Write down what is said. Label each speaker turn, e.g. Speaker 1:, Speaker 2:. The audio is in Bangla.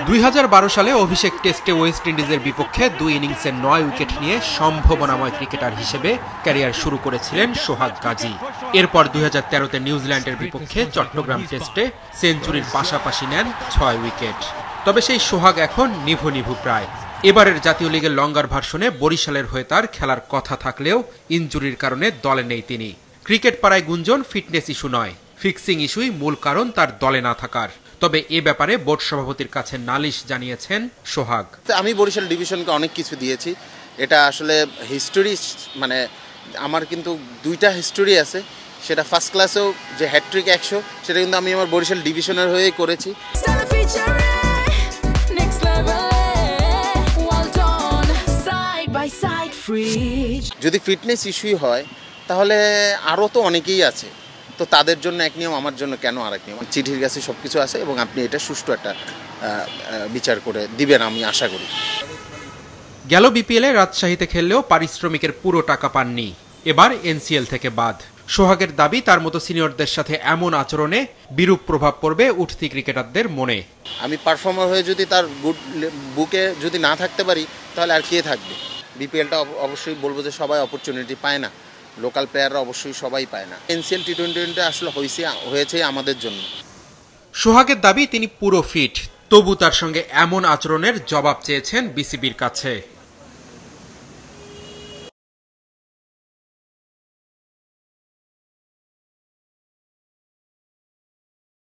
Speaker 1: 2012 সালে অভিষেক টেস্টে ওয়েস্ট ইন্ডিজের বিপক্ষে 2 ইনিংসের 9 উইকেট নিয়ে সম্ভাবনাময় ক্রিকেটার হিসেবে ক্যারিয়ার শুরু করেছিলেন সোহাগ গাজী। এরপর 2013তে নিউজিল্যান্ডের বিপক্ষে চট্টগ্রাম টেস্টে সেঞ্চুরির পাশাপাশি নেন 6 উইকেট। তবে সেই সোহাগ এখন নিভু নিভু প্রায়। এবারের জাতীয় লিগের লঙ্গার ভার্সনে বরিশালের হয়ে তার খেলার কথা থাকলেও ইনজুরির কারণে দলে নেই তিনি। ক্রিকেট পাড়ায় গুঞ্জন ফিটনেস ইস্যু নয়, ফিক্সিং ইস্যুই মূল কারণ তার দলে না থাকার। তবে এ ব্যাপারে বোর্ড সভাপতির কাছে নালিশ জানিয়েছেন সোহাগ।
Speaker 2: আমি বরিশাল ডিভিশনকে অনেক কিছু দিয়েছি, এটা আসলে হিস্টোরি, মানে আমার কিন্তু 2টা হিস্টোরি আছে। সেটা ফার্স্ট ক্লাসেও যে হ্যাট্রিক 100, সেটা কিন্তু আমি আমার বরিশাল ডিভিশনের হয়েই করেছি। যদি ফিটনেস ইস্যুই হয় তাহলে আরও তো অনেকেই আছে, তো তাদের জন্য এক নিয়ম, আমার জন্য কেন আর এক নিয়ম? চিঠির কাছে সব কিছু আছে এবং আপনি এটা সুষ্ঠু একটা বিচার করে দিবেন আমি আশা করি।
Speaker 1: গেল বিপিএলে রাজশাহীতে খেললেও পারিশ্রমিকের পুরো টাকা পাননি, এবার এনসিএল থেকে বাদ। সোহাগের দাবি তার মতো সিনিয়রদের সাথে এমন আচরণে বিরূপ প্রভাব পড়বে উঠতি ক্রিকেটারদের মনে।
Speaker 2: আমি পারফর্মার হয়ে যদি তার গুড বুকে যদি না থাকতে পারি তাহলে আর কে থাকবে? বিপিএলটা অবশ্যই বলবো যে সবাই অপরচুনিটি পায় না, লোকাল প্লেয়াররা অবশ্যই সবাই পায় না। এনসিএল টি20 আসলে হয়েছে আমাদের জন্য।
Speaker 1: সোহাগের দাবি তিনি পুরো ফিট, তবু তার সঙ্গে এমন আচরণের জবাব চেয়েছেন বিসিবির কাছে।